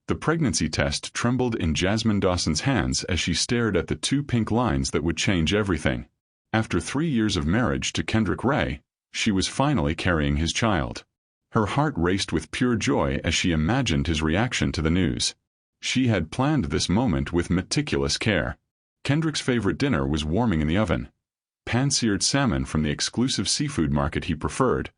The pregnancy test trembled in Jasmine Dawson's hands as she stared at the two pink lines that would change everything. After 3 years of marriage to Kendrick Ray, she was finally carrying his child. Her heart raced with pure joy as she imagined his reaction to the news. She had planned this moment with meticulous care. Kendrick's favorite dinner was warming in the oven. Pan-seared salmon from the exclusive seafood market he preferred,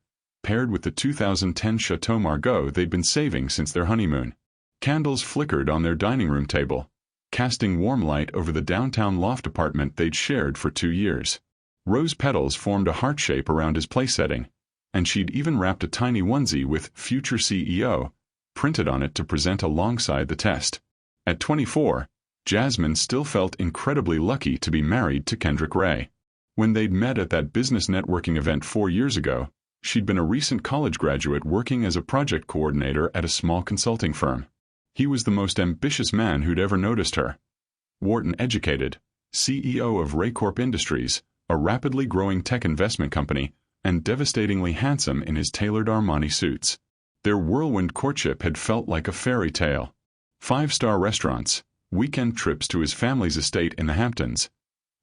paired with the 2010 Chateau Margaux they'd been saving since their honeymoon. Candles flickered on their dining room table, casting warm light over the downtown loft apartment they'd shared for 2 years. Rose petals formed a heart shape around his place setting, and she'd even wrapped a tiny onesie with "Future CEO" printed on it to present alongside the test. At 24, Jasmine still felt incredibly lucky to be married to Kendrick Ray. When they'd met at that business networking event 4 years ago, she'd been a recent college graduate working as a project coordinator at a small consulting firm. He was the most ambitious man who'd ever noticed her. Wharton-educated, CEO of Raycorp Industries, a rapidly growing tech investment company, and devastatingly handsome in his tailored Armani suits. Their whirlwind courtship had felt like a fairy tale. 5-star restaurants, weekend trips to his family's estate in the Hamptons,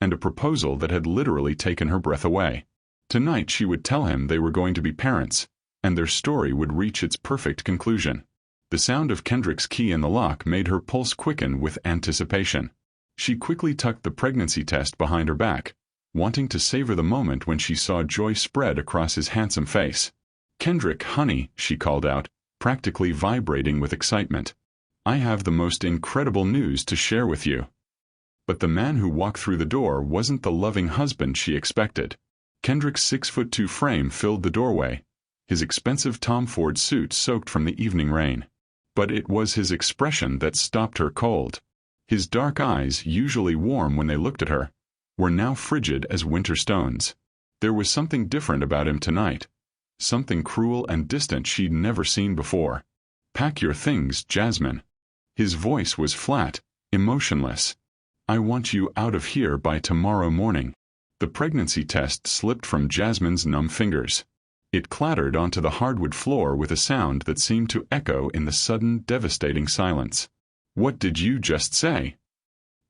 and a proposal that had literally taken her breath away. Tonight she would tell him they were going to be parents, and their story would reach its perfect conclusion. The sound of Kendrick's key in the lock made her pulse quicken with anticipation. She quickly tucked the pregnancy test behind her back, wanting to savor the moment when she saw joy spread across his handsome face. "Kendrick, honey," she called out, practically vibrating with excitement. "I have the most incredible news to share with you." But the man who walked through the door wasn't the loving husband she expected. Kendrick's 6'2" frame filled the doorway, his expensive Tom Ford suit soaked from the evening rain. But it was his expression that stopped her cold. His dark eyes, usually warm when they looked at her, were now frigid as winter stones. There was something different about him tonight, something cruel and distant she'd never seen before. "Pack your things, Jasmine." His voice was flat, emotionless. "I want you out of here by tomorrow morning." The pregnancy test slipped from Jasmine's numb fingers. It clattered onto the hardwood floor with a sound that seemed to echo in the sudden, devastating silence. "What did you just say?"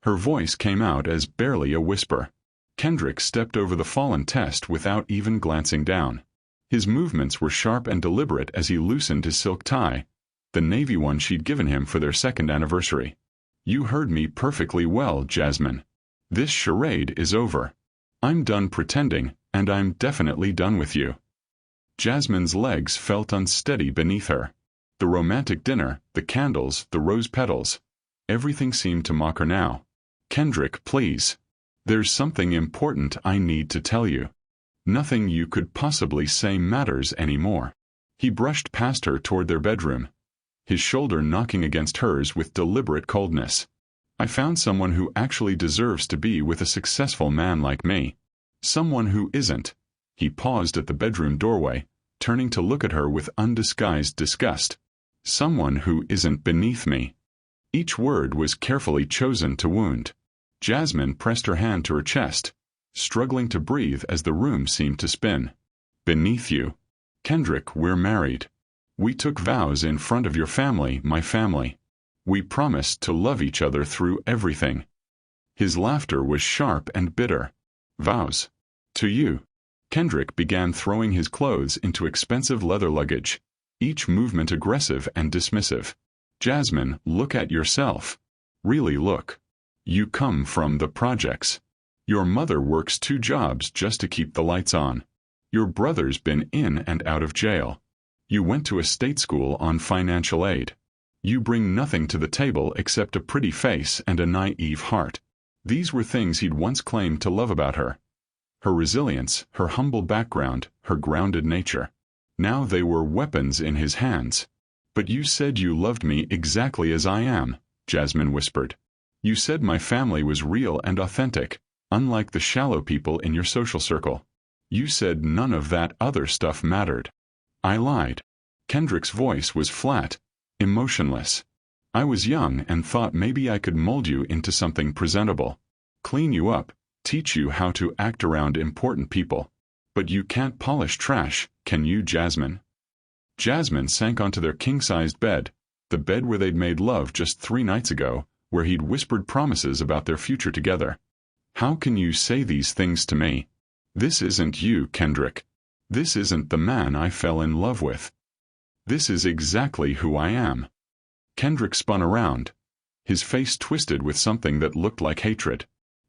Her voice came out as barely a whisper. Kendrick stepped over the fallen test without even glancing down. His movements were sharp and deliberate as he loosened his silk tie, the navy one she'd given him for their 2nd anniversary. "You heard me perfectly well, Jasmine. This charade is over. I'm done pretending, and I'm definitely done with you." Jasmine's legs felt unsteady beneath her. The romantic dinner, the candles, the rose petals, everything seemed to mock her now. "Kendrick, please. There's something important I need to tell you. Nothing you could possibly say matters anymore." He brushed past her toward their bedroom, his shoulder knocking against hers with deliberate coldness. "I found someone who actually deserves to be with a successful man like me. Someone who isn't." He paused at the bedroom doorway, turning to look at her with undisguised disgust. "Someone who isn't beneath me." Each word was carefully chosen to wound. Jasmine pressed her hand to her chest, struggling to breathe as the room seemed to spin. "Beneath you? Kendrick, we're married. We took vows in front of your family, my family. We promised to love each other through everything." His laughter was sharp and bitter. "Vows? To you?" Kendrick began throwing his clothes into expensive leather luggage, each movement aggressive and dismissive. "Jasmine, look at yourself. Really look. You come from the projects. Your mother works 2 jobs just to keep the lights on. Your brother's been in and out of jail. You went to a state school on financial aid. You bring nothing to the table except a pretty face and a naive heart." These were things he'd once claimed to love about her. Her resilience, her humble background, her grounded nature. Now they were weapons in his hands. "But you said you loved me exactly as I am," Jasmine whispered. "You said my family was real and authentic, unlike the shallow people in your social circle. You said none of that other stuff mattered." "I lied." Kendrick's voice was flat, emotionless. "I was young and thought maybe I could mold you into something presentable. Clean you up, teach you how to act around important people. But you can't polish trash, can you, Jasmine?" Jasmine sank onto their king-sized bed, The bed where they'd made love just 3 nights ago, where he'd whispered promises about their future together. How can you say these things to me? This isn't you, Kendrick. This isn't the man I fell in love with. This is exactly who I am. Kendrick spun around, his face twisted with something that looked like hatred.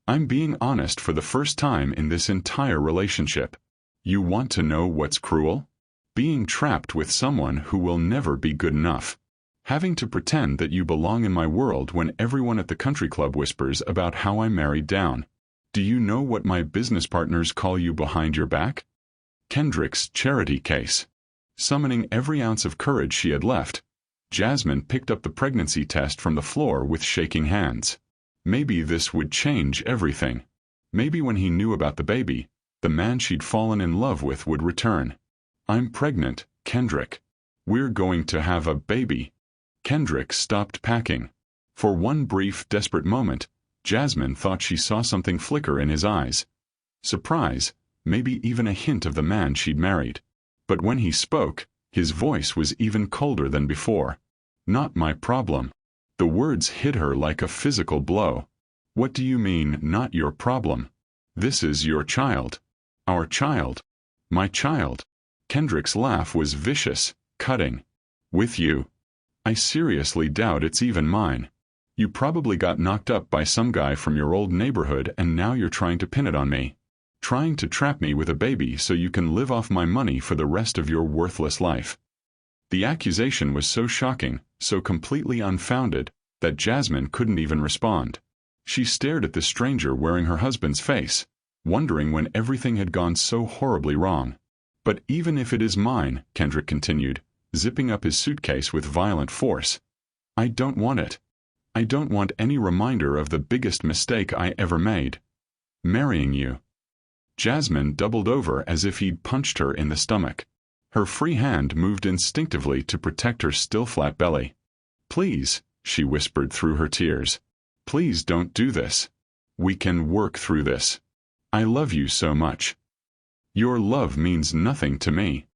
I'm being honest for the first time in this entire relationship. You want to know what's cruel? Being trapped with someone who will never be good enough. Having to pretend that you belong in my world when everyone at the country club whispers about how I married down. Do you know what my business partners call you behind your back? Kendrick's charity case. Summoning every ounce of courage she had left, Jasmine picked up the pregnancy test from the floor with shaking hands. Maybe this would change everything. Maybe when he knew about the baby, the man she'd fallen in love with would return. I'm pregnant, Kendrick. We're going to have a baby. Kendrick stopped packing. For one brief, desperate moment, Jasmine thought she saw something flicker in his eyes. Surprise, maybe even a hint of the man she'd married. But when he spoke, his voice was even colder than before. Not my problem. The words hit her like a physical blow. What do you mean, not your problem? This is your child. Our child. My child. Kendrick's laugh was vicious, cutting. With you. I seriously doubt it's even mine. You probably got knocked up by some guy from your old neighborhood and now you're trying to pin it on me. Trying to trap me with a baby so you can live off my money for the rest of your worthless life. The accusation was so shocking, so completely unfounded, that Jasmine couldn't even respond. She stared at the stranger wearing her husband's face, wondering when everything had gone so horribly wrong. But even if it is mine, Kendrick continued, zipping up his suitcase with violent force, I don't want it. I don't want any reminder of the biggest mistake I ever made. Marrying you. Jasmine doubled over as if he'd punched her in the stomach. Her free hand moved instinctively to protect her still flat belly. Please, she whispered through her tears. Please don't do this. We can work through this. I love you so much. Your love means nothing to me.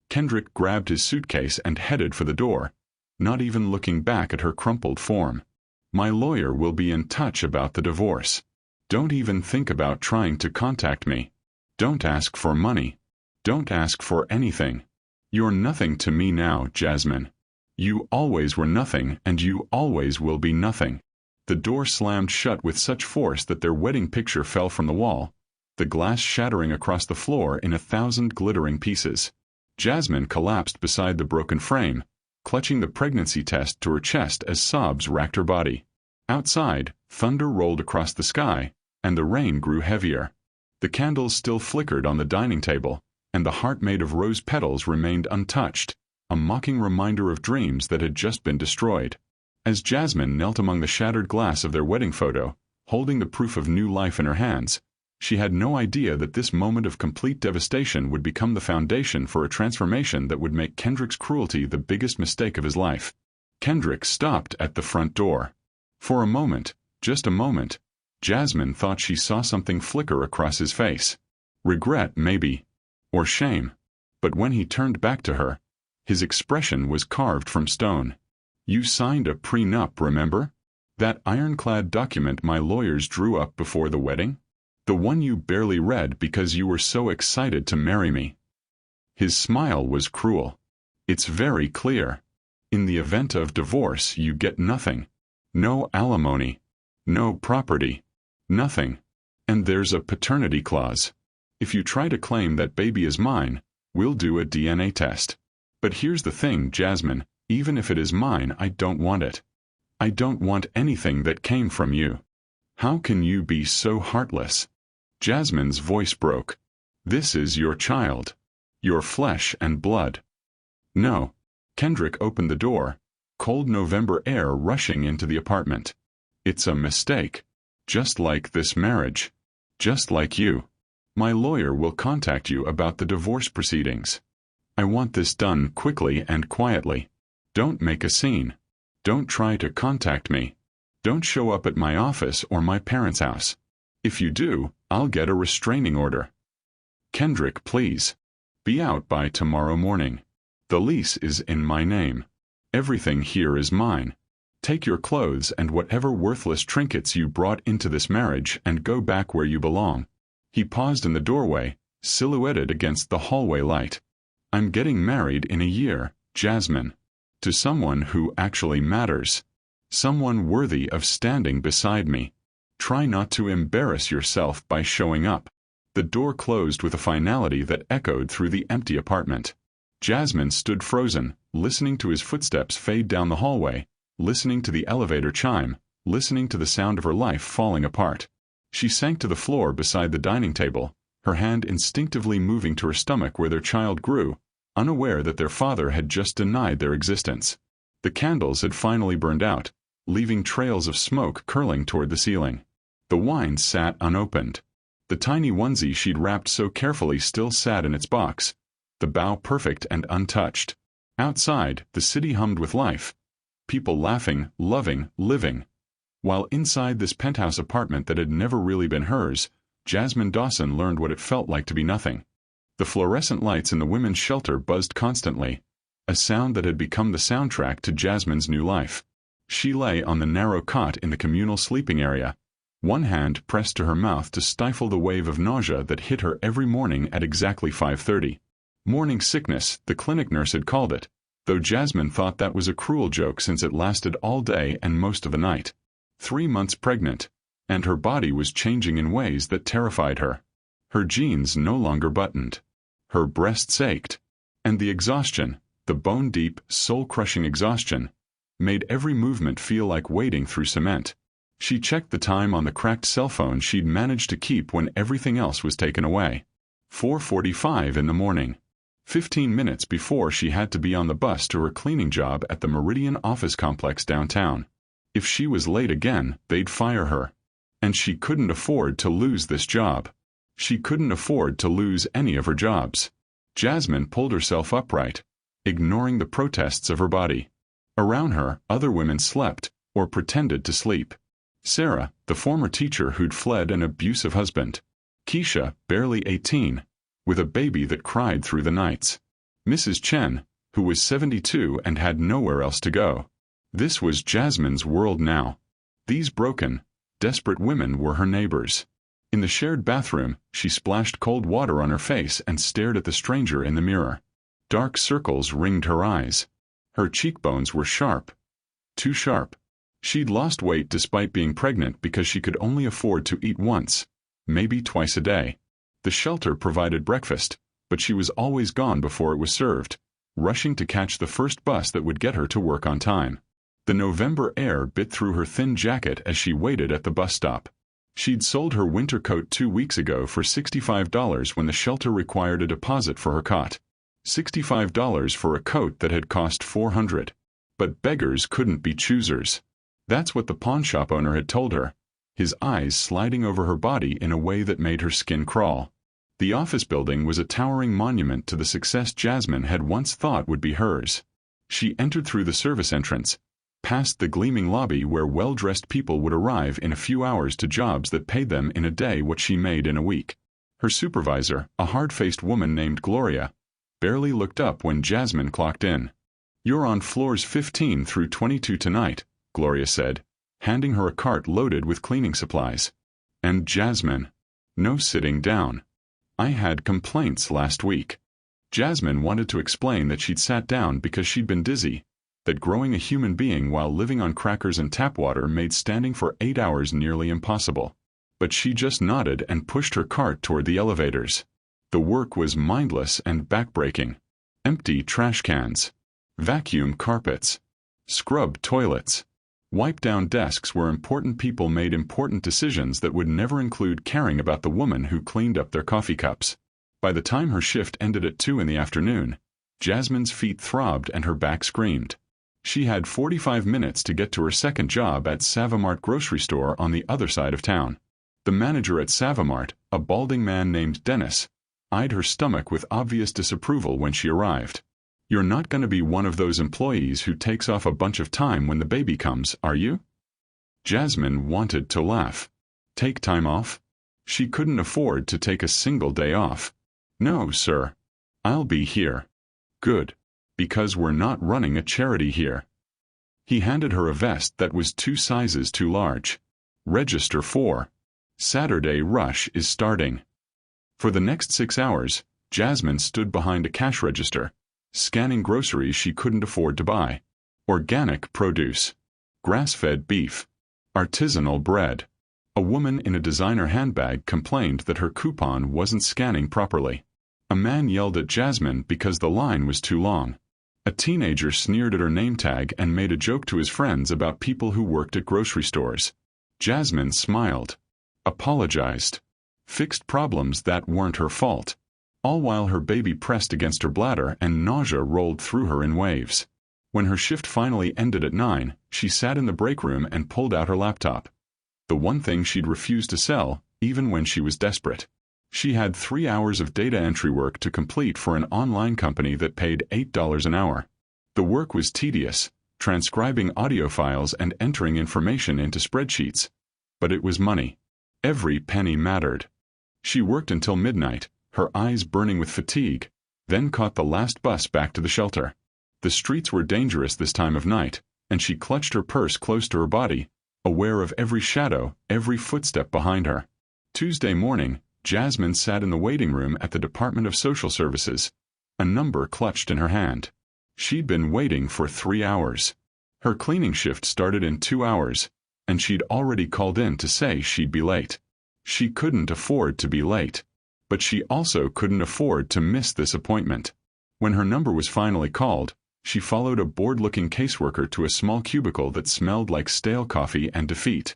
Kendrick grabbed his suitcase and headed for the door, not even looking back at her crumpled form. My lawyer will be in touch about the divorce. Don't even think about trying to contact me. Don't ask for money. Don't ask for anything. You're nothing to me now, Jasmine. You always were nothing and you always will be nothing. The door slammed shut with such force that their wedding picture fell from the wall, the glass shattering across the floor in 1,000 glittering pieces. Jasmine collapsed beside the broken frame, clutching the pregnancy test to her chest as sobs racked her body. Outside, thunder rolled across the sky, and the rain grew heavier. The candles still flickered on the dining table, and the heart made of rose petals remained untouched, a mocking reminder of dreams that had just been destroyed. As Jasmine knelt among the shattered glass of their wedding photo, holding the proof of new life in her hands, she had no idea that this moment of complete devastation would become the foundation for a transformation that would make Kendrick's cruelty the biggest mistake of his life. Kendrick stopped at the front door. For a moment, just a moment, Jasmine thought she saw something flicker across his face. Regret, maybe. Or shame. But when he turned back to her, his expression was carved from stone. You signed a prenup, remember? That ironclad document my lawyers drew up before the wedding? The one you barely read because you were so excited to marry me. His smile was cruel. It's very clear. In the event of divorce, you get nothing. No alimony. No property. Nothing. And there's a paternity clause. If you try to claim that baby is mine, we'll do a DNA test. But here's the thing, Jasmine, even if it is mine, I don't want it. I don't want anything that came from you. How can you be so heartless? Jasmine's voice broke. This is your child. Your flesh and blood. No. Kendrick opened the door, cold November air rushing into the apartment. It's a mistake. Just like this marriage. Just like you. My lawyer will contact you about the divorce proceedings. I want this done quickly and quietly. Don't make a scene. Don't try to contact me. Don't show up at my office or my parents' house. If you do, I'll get a restraining order. Kendrick, please. Be out by tomorrow morning. The lease is in my name. Everything here is mine. Take your clothes and whatever worthless trinkets you brought into this marriage and go back where you belong." He paused in the doorway, silhouetted against the hallway light. "I'm getting married in a year, Jasmine. To someone who actually matters. Someone worthy of standing beside me. Try not to embarrass yourself by showing up." The door closed with a finality that echoed through the empty apartment. Jasmine stood frozen, listening to his footsteps fade down the hallway, listening to the elevator chime, listening to the sound of her life falling apart. She sank to the floor beside the dining table, her hand instinctively moving to her stomach where their child grew, unaware that their father had just denied their existence. The candles had finally burned out, leaving trails of smoke curling toward the ceiling. The wine sat unopened. The tiny onesie she'd wrapped so carefully still sat in its box, the bow perfect and untouched. Outside, the city hummed with life. People laughing, loving, living. While inside this penthouse apartment that had never really been hers, Jasmine Dawson learned what it felt like to be nothing. The fluorescent lights in the women's shelter buzzed constantly, a sound that had become the soundtrack to Jasmine's new life. She lay on the narrow cot in the communal sleeping area, one hand pressed to her mouth to stifle the wave of nausea that hit her every morning at exactly 5:30. Morning sickness, the clinic nurse had called it, though Jasmine thought that was a cruel joke since it lasted all day and most of the night. 3 months pregnant, and her body was changing in ways that terrified her. Her jeans no longer buttoned. Her breasts ached. And the exhaustion, the bone-deep, soul-crushing exhaustion, made every movement feel like wading through cement. She checked the time on the cracked cell phone she'd managed to keep when everything else was taken away. 4:45 in the morning. 15 minutes before she had to be on the bus to her cleaning job at the Meridian office complex downtown. If she was late again, they'd fire her. And she couldn't afford to lose this job. She couldn't afford to lose any of her jobs. Jasmine pulled herself upright, ignoring the protests of her body. Around her, other women slept, or pretended to sleep. Sarah, the former teacher who'd fled an abusive husband. Keisha, barely 18, with a baby that cried through the nights. Mrs. Chen, who was 72 and had nowhere else to go. This was Jasmine's world now. These broken, desperate women were her neighbors. In the shared bathroom, she splashed cold water on her face and stared at the stranger in the mirror. Dark circles ringed her eyes. Her cheekbones were sharp. Too sharp. She'd lost weight despite being pregnant because she could only afford to eat once, maybe twice a day. The shelter provided breakfast, but she was always gone before it was served, rushing to catch the first bus that would get her to work on time. The November air bit through her thin jacket as she waited at the bus stop. She'd sold her winter coat 2 weeks ago for $65 when the shelter required a deposit for her cot. $65 for a coat that had cost $400. But beggars couldn't be choosers. That's what the pawnshop owner had told her, his eyes sliding over her body in a way that made her skin crawl. The office building was a towering monument to the success Jasmine had once thought would be hers. She entered through the service entrance, past the gleaming lobby where well-dressed people would arrive in a few hours to jobs that paid them in a day what she made in a week. Her supervisor, a hard-faced woman named Gloria, barely looked up when Jasmine clocked in. "You're on floors 15 through 22 tonight," Gloria said, handing her a cart loaded with cleaning supplies. And Jasmine, "No sitting down. I had complaints last week." Jasmine wanted to explain that she'd sat down because she'd been dizzy, that growing a human being while living on crackers and tap water made standing for 8 hours nearly impossible. But she just nodded and pushed her cart toward the elevators. The work was mindless and backbreaking. Empty trash cans. Vacuum carpets. Scrub toilets. Wipe-down desks where important people made important decisions that would never include caring about the woman who cleaned up their coffee cups. By the time her shift ended at 2 in the afternoon, Jasmine's feet throbbed and her back screamed. She had 45 minutes to get to her second job at Savamart grocery store on the other side of town. The manager at Savamart, a balding man named Dennis, eyed her stomach with obvious disapproval when she arrived. "You're not going to be one of those employees who takes off a bunch of time when the baby comes, are you?" Jasmine wanted to laugh. Take time off? She couldn't afford to take a single day off. "No, sir. I'll be here." "Good. because we're not running a charity here." He handed her a vest that was 2 sizes too large. "Register for Saturday Rush is starting." For the next 6 hours, Jasmine stood behind a cash register, scanning groceries she couldn't afford to buy. Organic produce, grass-fed beef, artisanal bread. A woman in a designer handbag complained that her coupon wasn't scanning properly. A man yelled at Jasmine because the line was too long. A teenager sneered at her name tag and made a joke to his friends about people who worked at grocery stores. Jasmine smiled, apologized, fixed problems that weren't her fault, all while her baby pressed against her bladder and nausea rolled through her in waves. When her shift finally ended at 9, she sat in the break room and pulled out her laptop. The one thing she'd refused to sell, even when she was desperate. She had 3 hours of data entry work to complete for an online company that paid $8 an hour. The work was tedious, transcribing audio files and entering information into spreadsheets. But it was money. Every penny mattered. She worked until midnight, her eyes burning with fatigue, then caught the last bus back to the shelter. The streets were dangerous this time of night, and she clutched her purse close to her body, aware of every shadow, every footstep behind her. Tuesday morning, Jasmine sat in the waiting room at the Department of Social Services, a number clutched in her hand. She'd been waiting for 3 hours. Her cleaning shift started in 2 hours, and she'd already called in to say she'd be late. She couldn't afford to be late, but she also couldn't afford to miss this appointment. When her number was finally called, she followed a bored-looking caseworker to a small cubicle that smelled like stale coffee and defeat.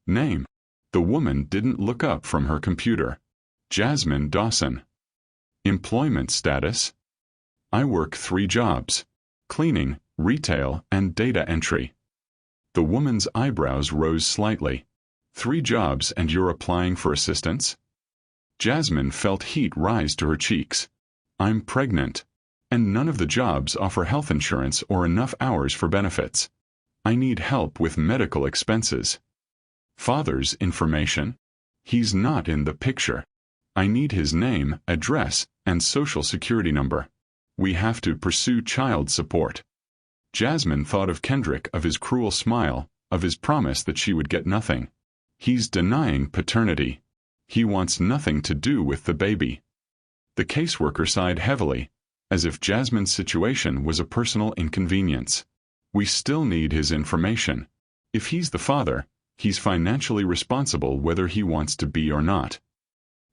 Name. The woman didn't look up from her computer. Jasmine Dawson. Employment status. I work 3 jobs: cleaning, retail, and data entry. The woman's eyebrows rose slightly. 3 jobs and you're applying for assistance? Jasmine felt heat rise to her cheeks. I'm pregnant, and none of the jobs offer health insurance or enough hours for benefits. I need help with medical expenses. Father's information? He's not in the picture. I need his name, address, and social security number. We have to pursue child support. Jasmine thought of Kendrick, of his cruel smile, of his promise that she would get nothing. He's denying paternity. He wants nothing to do with the baby. The caseworker sighed heavily, as if Jasmine's situation was a personal inconvenience. We still need his information. If he's the father, he's financially responsible whether he wants to be or not.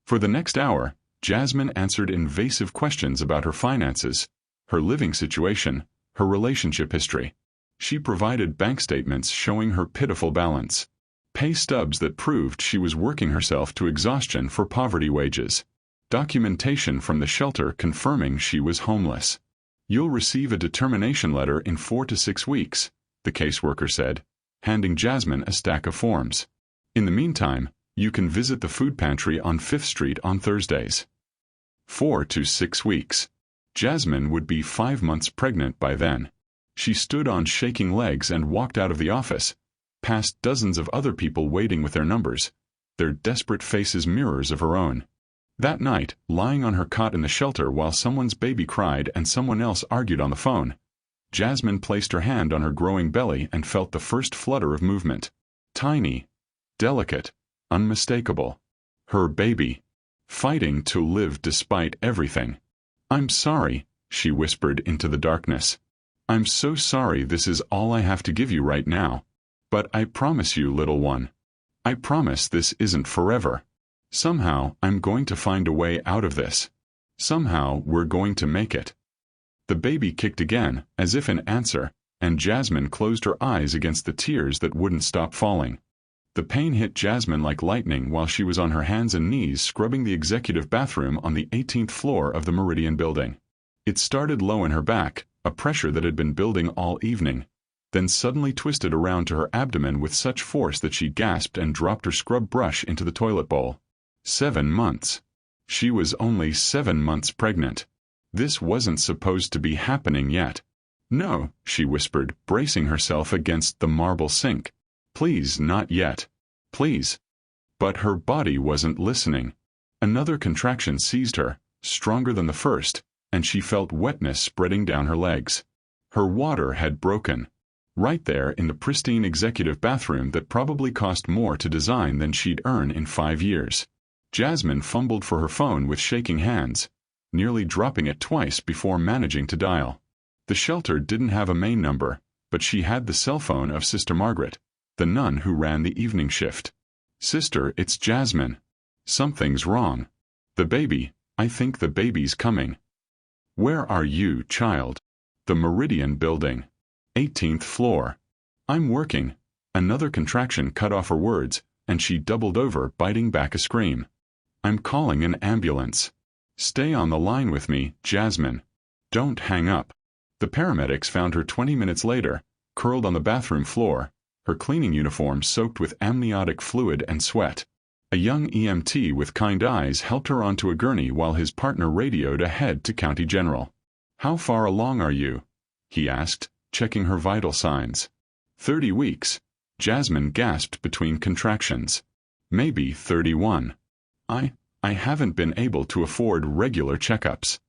For the next hour, Jasmine answered invasive questions about her finances, her living situation, her relationship history. She provided bank statements showing her pitiful balance, pay stubs that proved she was working herself to exhaustion for poverty wages, documentation from the shelter confirming she was homeless. You'll receive a determination letter in 4 to 6 weeks, the caseworker said, handing Jasmine a stack of forms. In the meantime, you can visit the food pantry on 5th Street on Thursdays. 4 to 6 weeks. Jasmine would be 5 months pregnant by then. She stood on shaking legs and walked out of the office, past dozens of other people waiting with their numbers, their desperate faces mirrors of her own. That night, lying on her cot in the shelter while someone's baby cried and someone else argued on the phone, Jasmine placed her hand on her growing belly and felt the first flutter of movement. Tiny, delicate, unmistakable. Her baby. Fighting to live despite everything. I'm sorry, she whispered into the darkness. I'm so sorry this is all I have to give you right now. But I promise you, little one. I promise this isn't forever. Somehow, I'm going to find a way out of this. Somehow, we're going to make it. The baby kicked again, as if in answer, and Jasmine closed her eyes against the tears that wouldn't stop falling. The pain hit Jasmine like lightning while she was on her hands and knees scrubbing the executive bathroom on the 18th floor of the Meridian building. It started low in her back, a pressure that had been building all evening, then suddenly twisted around to her abdomen with such force that she gasped and dropped her scrub brush into the toilet bowl. 7 months. She was only 7 months pregnant. This wasn't supposed to be happening yet. No, she whispered, bracing herself against the marble sink. Please, not yet. Please. But her body wasn't listening. Another contraction seized her, stronger than the first, and she felt wetness spreading down her legs. Her water had broken. Right there in the pristine executive bathroom that probably cost more to design than she'd earn in 5 years. Jasmine fumbled for her phone with shaking hands, nearly dropping it twice before managing to dial. The shelter didn't have a main number, but she had the cell phone of Sister Margaret, the nun who ran the evening shift. "Sister, it's Jasmine. Something's wrong. The baby, I think the baby's coming." "Where are you, child?" "The Meridian Building. 18th floor." "I'm working." Another contraction cut off her words, and she doubled over, biting back a scream. "I'm calling an ambulance. Stay on the line with me, Jasmine. Don't hang up." The paramedics found her 20 minutes later, curled on the bathroom floor, her cleaning uniform soaked with amniotic fluid and sweat. A young EMT with kind eyes helped her onto a gurney while his partner radioed ahead to County General. "How far along are you?" he asked, checking her vital signs. 30 weeks, Jasmine gasped between contractions. "Maybe 31. I haven't been able to afford regular checkups."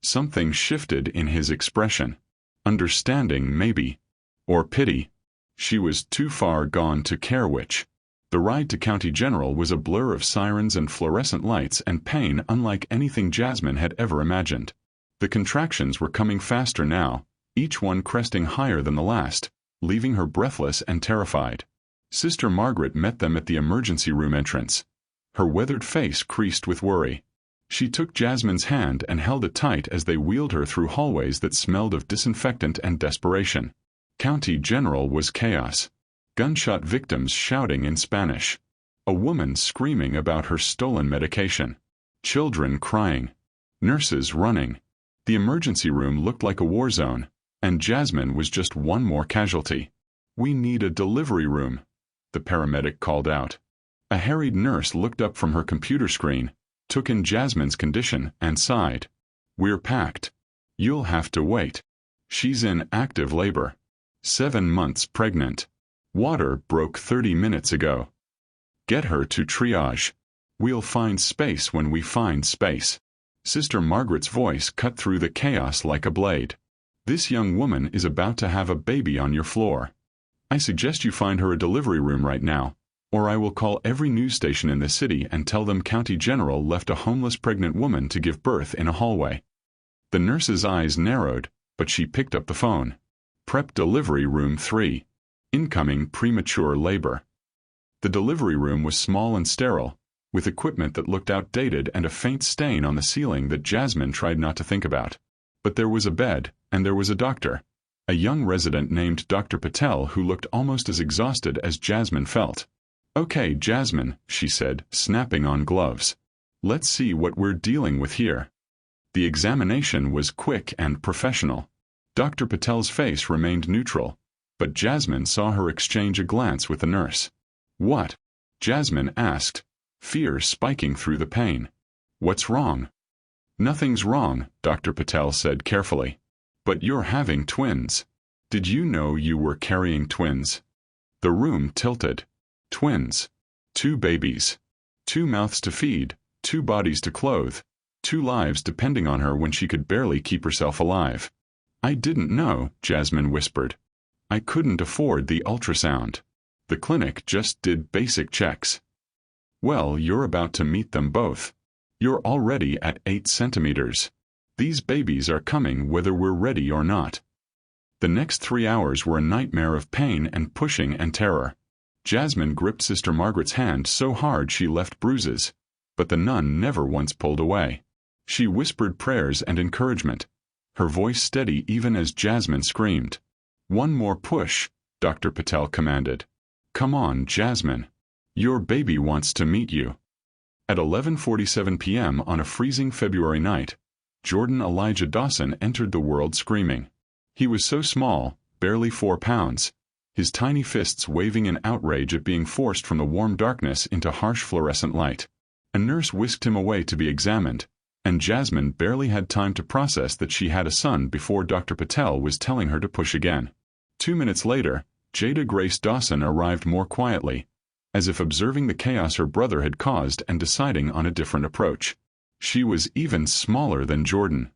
Something shifted in his expression. Understanding, maybe. Or pity. She was too far gone to care which. The ride to County General was a blur of sirens and fluorescent lights and pain unlike anything Jasmine had ever imagined. The contractions were coming faster now, each one cresting higher than the last, leaving her breathless and terrified. Sister Margaret met them at the emergency room entrance. Her weathered face creased with worry. She took Jasmine's hand and held it tight as they wheeled her through hallways that smelled of disinfectant and desperation. County General was chaos. Gunshot victims shouting in Spanish. A woman screaming about her stolen medication. Children crying. Nurses running. The emergency room looked like a war zone, and Jasmine was just one more casualty. "We need a delivery room," the paramedic called out. A harried nurse looked up from her computer screen, took in Jasmine's condition, and sighed. "We're packed. You'll have to wait. She's in active labor. 7 months pregnant. Water broke 30 minutes ago. Get her to triage. We'll find space when we find space." Sister Margaret's voice cut through the chaos like a blade. "This young woman is about to have a baby on your floor. I suggest you find her a delivery room right now, or I will call every news station in the city and tell them County General left a homeless pregnant woman to give birth in a hallway." The nurse's eyes narrowed, but she picked up the phone. "Prep Delivery Room 3. Incoming premature labor." The delivery room was small and sterile, with equipment that looked outdated and a faint stain on the ceiling that Jasmine tried not to think about. But there was a bed, and there was a doctor, a young resident named Dr. Patel who looked almost as exhausted as Jasmine felt. "Okay, Jasmine," she said, snapping on gloves. "Let's see what we're dealing with here." The examination was quick and professional. Dr. Patel's face remained neutral, but Jasmine saw her exchange a glance with the nurse. "What?" Jasmine asked, fear spiking through the pain. "What's wrong?" "Nothing's wrong," Dr. Patel said carefully. "But you're having twins. Did you know you were carrying twins?" The room tilted. Twins. 2 babies. 2 mouths to feed, 2 bodies to clothe, 2 lives depending on her when she could barely keep herself alive. "I didn't know," Jasmine whispered. "I couldn't afford the ultrasound. The clinic just did basic checks." "Well, you're about to meet them both. You're already at 8 centimeters. These babies are coming whether we're ready or not." The next 3 hours were a nightmare of pain and pushing and terror. Jasmine gripped Sister Margaret's hand so hard she left bruises, but the nun never once pulled away. She whispered prayers and encouragement, her voice steady even as Jasmine screamed. "One more push," Dr. Patel commanded. "Come on, Jasmine. Your baby wants to meet you." At 11:47 p.m. on a freezing February night, Jordan Elijah Dawson entered the world screaming. He was so small, barely 4 pounds, his tiny fists waving in outrage at being forced from the warm darkness into harsh fluorescent light. A nurse whisked him away to be examined, and Jasmine barely had time to process that she had a son before Dr. Patel was telling her to push again. 2 minutes later, Jada Grace Dawson arrived more quietly, as if observing the chaos her brother had caused and deciding on a different approach. She was even smaller than Jordan.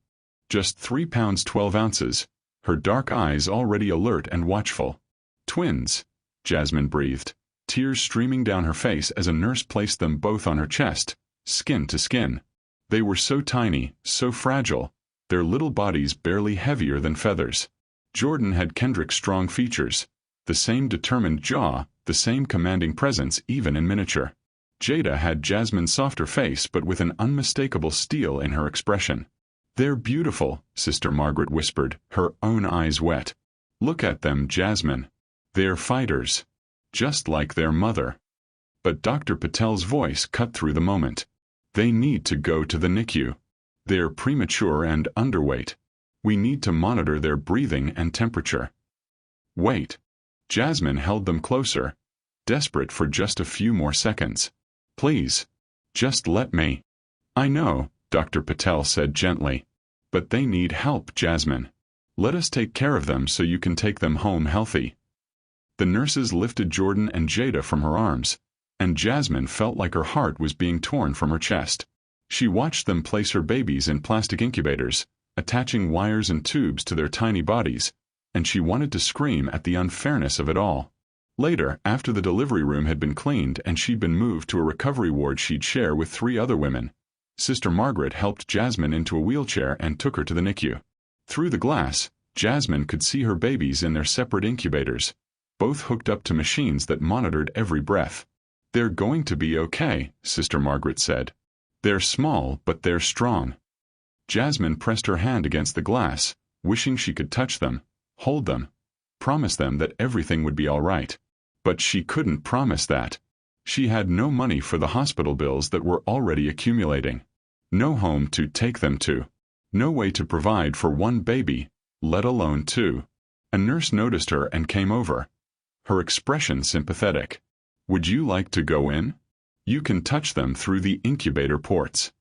Just 3 pounds 12 ounces, her dark eyes already alert and watchful. "Twins," Jasmine breathed, tears streaming down her face as a nurse placed them both on her chest, skin to skin. They were so tiny, so fragile, their little bodies barely heavier than feathers. Jordan had Kendrick's strong features, the same determined jaw, the same commanding presence even in miniature. Jada had Jasmine's softer face but with an unmistakable steel in her expression. "They're beautiful," Sister Margaret whispered, her own eyes wet. "Look at them, Jasmine. They're fighters. Just like their mother." But Dr. Patel's voice cut through the moment. "They need to go to the NICU. They're premature and underweight. We need to monitor their breathing and temperature." "Wait." Jasmine held them closer, desperate for just a few more seconds. "Please. Just let me." "I know," Dr. Patel said gently. "But they need help, Jasmine. Let us take care of them so you can take them home healthy." The nurses lifted Jordan and Jada from her arms, and Jasmine felt like her heart was being torn from her chest. She watched them place her babies in plastic incubators, attaching wires and tubes to their tiny bodies, and she wanted to scream at the unfairness of it all. Later, after the delivery room had been cleaned and she'd been moved to a recovery ward she'd share with 3 other women, Sister Margaret helped Jasmine into a wheelchair and took her to the NICU. Through the glass, Jasmine could see her babies in their separate incubators, both hooked up to machines that monitored every breath. "They're going to be okay," Sister Margaret said. "They're small, but they're strong." Jasmine pressed her hand against the glass, wishing she could touch them, hold them, promise them that everything would be all right. But she couldn't promise that. She had no money for the hospital bills that were already accumulating. No home to take them to. No way to provide for one baby, let alone 2. A nurse noticed her and came over, her expression sympathetic. "Would you like to go in? You can touch them through the incubator ports."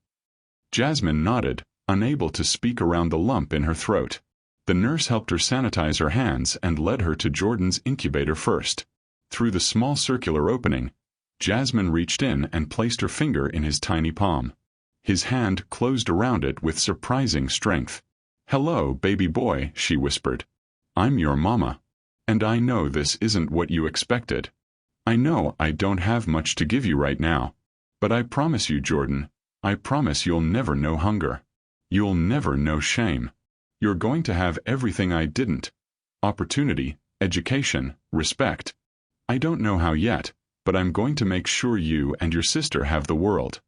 Jasmine nodded, unable to speak around the lump in her throat. The nurse helped her sanitize her hands and led her to Jordan's incubator first. Through the small circular opening, Jasmine reached in and placed her finger in his tiny palm. His hand closed around it with surprising strength. "Hello, baby boy," she whispered. "I'm your mama. And I know this isn't what you expected. I know I don't have much to give you right now. But I promise you, Jordan, I promise you'll never know hunger. You'll never know shame. You're going to have everything I didn't. Opportunity, education, respect. I don't know how yet, but I'm going to make sure you and your sister have the world."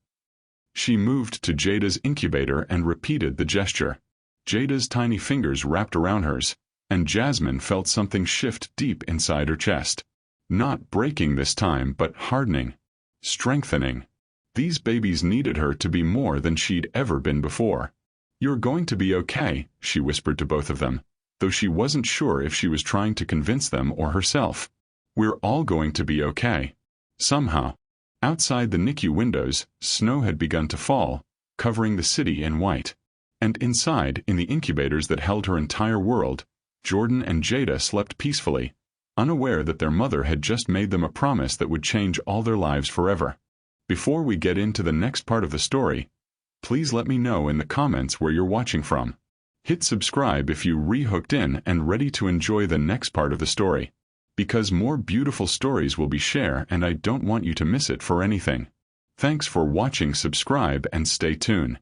She moved to Jada's incubator and repeated the gesture. Jada's tiny fingers wrapped around hers, and Jasmine felt something shift deep inside her chest. Not breaking this time, but hardening, strengthening. These babies needed her to be more than she'd ever been before. "You're going to be okay," she whispered to both of them, though she wasn't sure if she was trying to convince them or herself. "We're all going to be okay." Somehow. Outside the NICU windows, snow had begun to fall, covering the city in white. And inside, in the incubators that held her entire world, Jordan and Jada slept peacefully, unaware that their mother had just made them a promise that would change all their lives forever. Before we get into the next part of the story, please let me know in the comments where you're watching from. Hit subscribe if you re-hooked in and ready to enjoy the next part of the story. Because more beautiful stories will be shared and I don't want you to miss it for anything. Thanks for watching, subscribe and stay tuned.